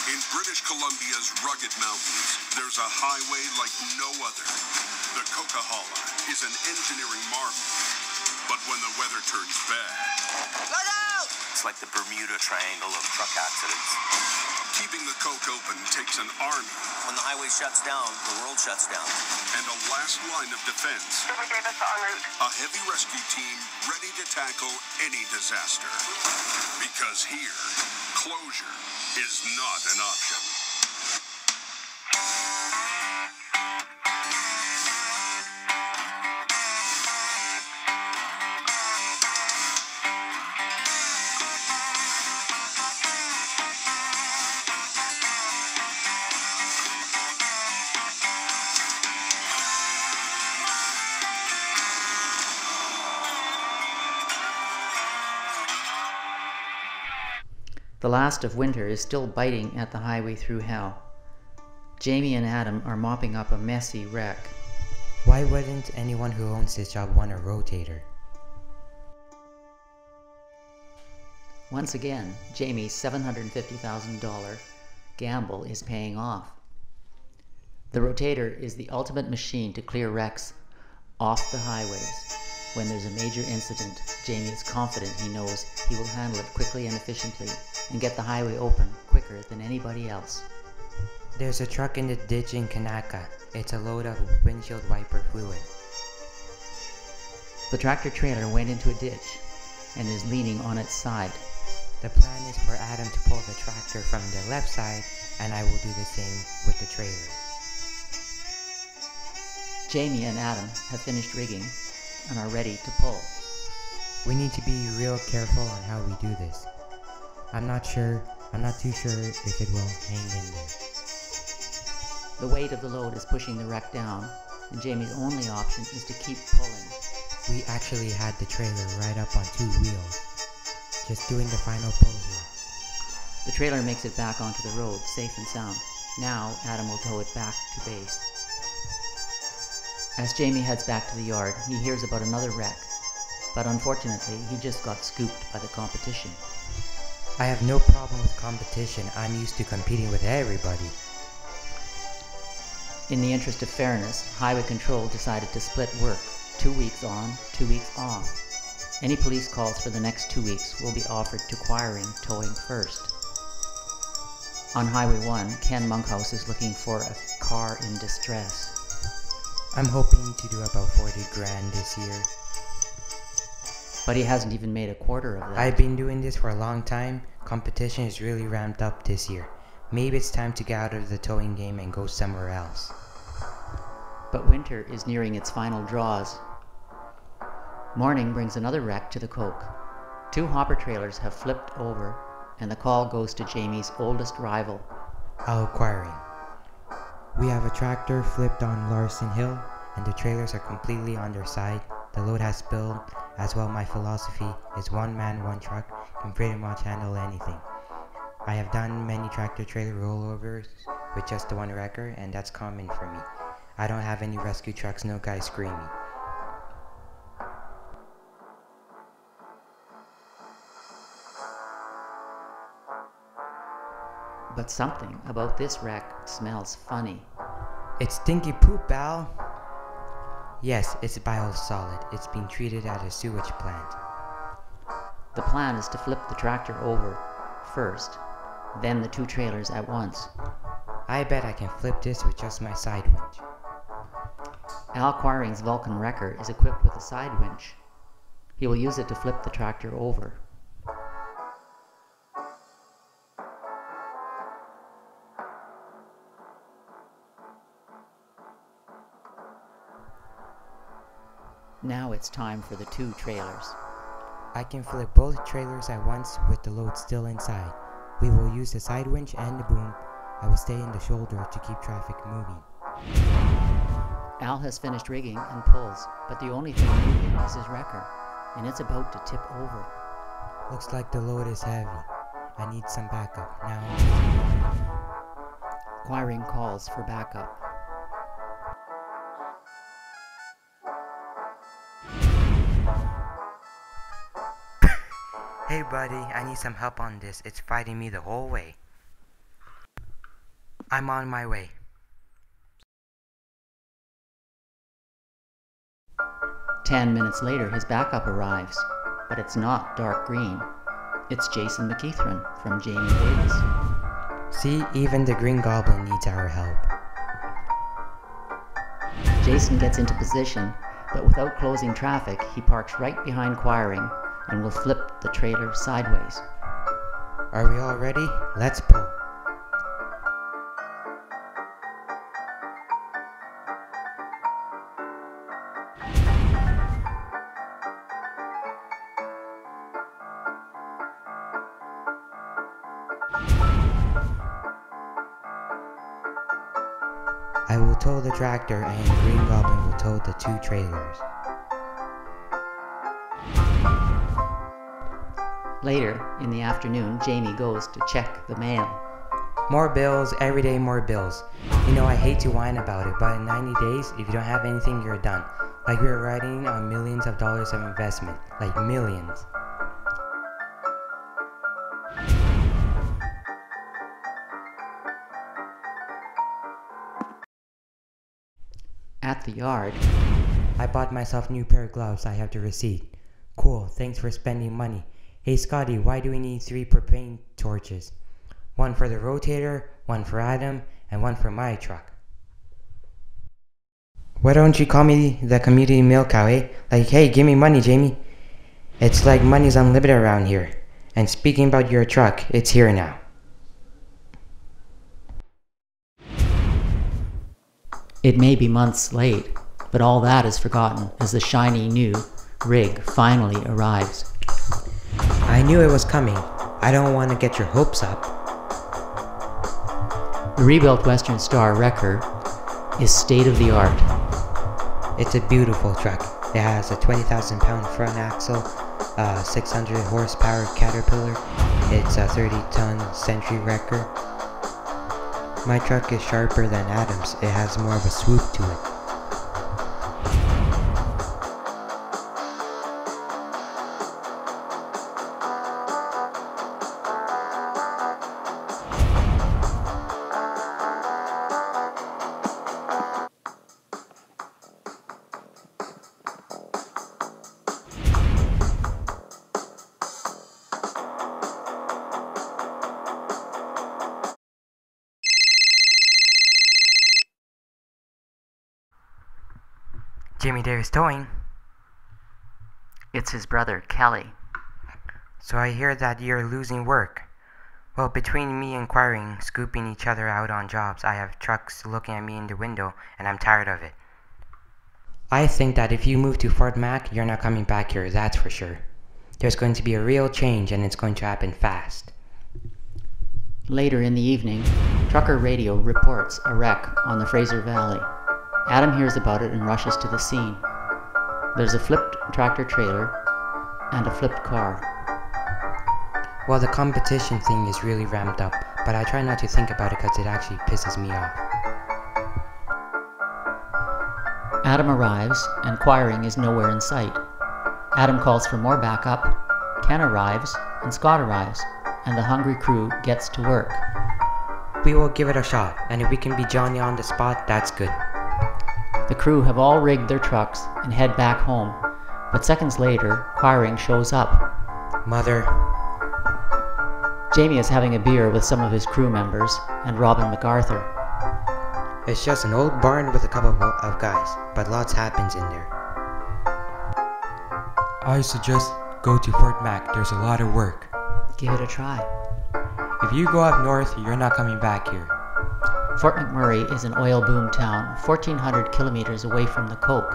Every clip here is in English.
In British Columbia's rugged mountains, there's a highway like no other. The Coquihalla is an engineering marvel. But when the weather turns bad... Look out! It's like the Bermuda Triangle of truck accidents. Keeping the coke open takes an army. When the highway shuts down, the world shuts down. And a last line of defense. A heavy rescue team ready to tackle any disaster. Because here, closure is not an option. The last of winter is still biting at the highway through hell. Jamie and Adam are mopping up a messy wreck. Why wouldn't anyone who owns this job want a rotator? Once again, Jamie's $750,000 gamble is paying off. The rotator is the ultimate machine to clear wrecks off the highways. When there's a major incident, Jamie is confident he knows he will handle it quickly and efficiently and get the highway open quicker than anybody else. There's a truck in the ditch in Kanaka. It's a load of windshield wiper fluid. The tractor trailer went into a ditch and is leaning on its side. The plan is for Adam to pull the tractor from the left side, and I will do the same with the trailer. Jamie and Adam have finished rigging and are ready to pull. We need to be real careful on how we do this. I'm not too sure if it will hang in there. The weight of the load is pushing the wreck down, and Jamie's only option is to keep pulling. We actually had the trailer right up on 2 wheels. Just doing the final pull here. The trailer makes it back onto the road, safe and sound. Now, Adam will tow it back to base. As Jamie heads back to the yard, he hears about another wreck, but unfortunately, he just got scooped by the competition. I have no problem with competition. I'm used to competing with everybody. In the interest of fairness, Highway Control decided to split work, 2 weeks on, 2 weeks off. Any police calls for the next 2 weeks will be offered to Quiring towing first. On Highway 1, Ken Monkhouse is looking for a car in distress. I'm hoping to do about 40 grand this year. But he hasn't even made a quarter of that. I've been doing this for a long time. Competition is really ramped up this year. Maybe it's time to get out of the towing game and go somewhere else. But winter is nearing its final draws. Morning brings another wreck to the Coke. 2 hopper trailers have flipped over, and the call goes to Jamie's oldest rival. Quiring. We have a tractor flipped on Larson Hill, and the trailers are completely on their side. The load has spilled. As well, my philosophy is one man, one truck can pretty much handle anything. I have done many tractor trailer rollovers with just the one wrecker, and that's common for me. I don't have any rescue trucks, no guy screaming. But something about this wreck smells funny. It's stinky poop, Al. Yes, it's biosolid. It's being treated at a sewage plant. The plan is to flip the tractor over first, then the 2 trailers at once. I bet I can flip this with just my side winch. Al Quiring's Vulcan wrecker is equipped with a side winch. He will use it to flip the tractor over. Now it's time for the 2 trailers. I can flip both trailers at once with the load still inside. We will use the side winch and the boom. I will stay in the shoulder to keep traffic moving. Al has finished rigging and pulls, but the only thing moving is his wrecker, and it's about to tip over. Looks like the load is heavy. I need some backup now. Quiring calls for backup. Hey buddy, I need some help on this. It's fighting me the whole way. I'm on my way. "10 minutes later, his backup arrives, but it's not dark green. It's Jason McKeithron from Jamie Davis. See, even the Green Goblin needs our help. Jason gets into position, but without closing traffic, he parks right behind Quiring and will flip the trailer sideways. Are we all ready? Let's pull. I will tow the tractor and the Green Goblin will tow the 2 trailers. Later, in the afternoon, Jamie goes to check the mail. More bills, every day more bills. You know, I hate to whine about it, but in 90 days, if you don't have anything, you're done. Like we're riding on millions of dollars of investment. Like millions. At the yard, I bought myself new pair of gloves. I have the receipt. Cool, thanks for spending money. Hey Scotty, why do we need 3 propane torches? 1 for the rotator, 1 for Adam, and 1 for my truck. Why don't you call me the community milk cow, eh? Like, hey, give me money, Jamie. It's like money's unlimited around here. And speaking about your truck, it's here now. it may be months late, but all that is forgotten as the shiny new rig finally arrives. I knew it was coming. I don't want to get your hopes up. The rebuilt Western Star Wrecker is state-of-the-art. It's a beautiful truck. It has a 20,000 pound front axle, a 600 horsepower Caterpillar. It's a 30-ton Century Wrecker. My truck is sharper than Adam's. It has more of a swoop to it. Jimmy Davis towing. It's his brother, Kelly. So I hear that you're losing work. Well, between me and Quiring, scooping each other out on jobs, I have trucks looking at me in the window, and I'm tired of it. I think that if you move to Fort Mac, you're not coming back here, that's for sure. There's going to be a real change, and it's going to happen fast. Later in the evening, trucker radio reports a wreck on the Fraser Valley. Adam hears about it and rushes to the scene. There's a flipped tractor trailer and a flipped car. Well, the competition thing is really ramped up, but I try not to think about it because it actually pisses me off. Adam arrives, and Quiring is nowhere in sight. Adam calls for more backup, Ken arrives, and Scott arrives, and the hungry crew gets to work. We will give it a shot, and if we can be Johnny on the spot, that's good. The crew have all rigged their trucks and head back home, but seconds later, Quiring shows up. Mother. Jamie is having a beer with some of his crew members and Robin MacArthur. It's just an old barn with a couple of guys, but lots happens in there. I suggest go to Fort Mac, there's a lot of work. Give it a try. If you go up north, you're not coming back here. Fort McMurray is an oil boom town, 1,400 kilometers away from the coke.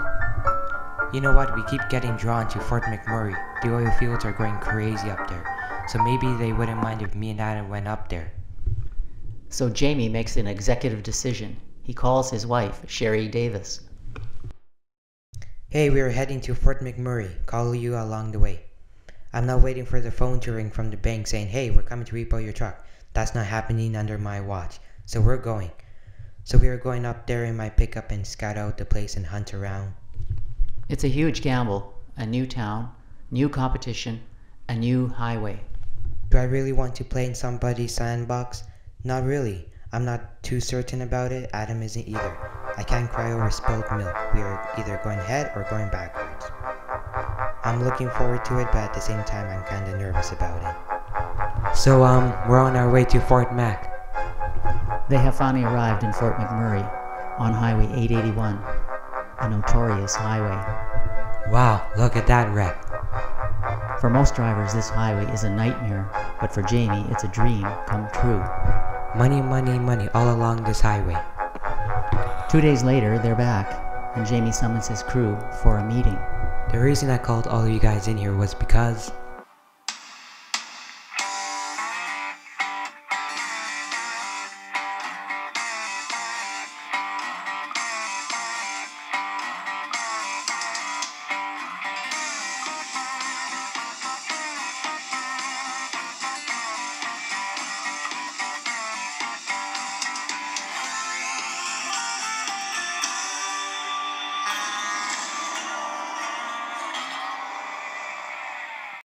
You know what, we keep getting drawn to Fort McMurray. The oil fields are going crazy up there, so maybe they wouldn't mind if me and Adam went up there. So Jamie makes an executive decision. He calls his wife, Sherry Davis. Hey, we're heading to Fort McMurray. Call you along the way. I'm not waiting for the phone to ring from the bank saying, hey, we're coming to repo your truck. That's not happening under my watch. So we're going. So we are going up there in my pickup and scout out the place and hunt around. It's a huge gamble. A new town, new competition, a new highway. Do I really want to play in somebody's sandbox? Not really. I'm not too certain about it. Adam isn't either. I can't cry over spilled milk. We are either going ahead or going backwards. I'm looking forward to it, but at the same time, I'm kinda nervous about it. So, we're on our way to Fort Mac. They have finally arrived in Fort McMurray on Highway 881, a notorious highway. Wow, look at that wreck. For most drivers, this highway is a nightmare, but for Jamie, it's a dream come true. Money, money, money all along this highway. 2 days later, they're back, and Jamie summons his crew for a meeting. The reason I called all of you guys in here was because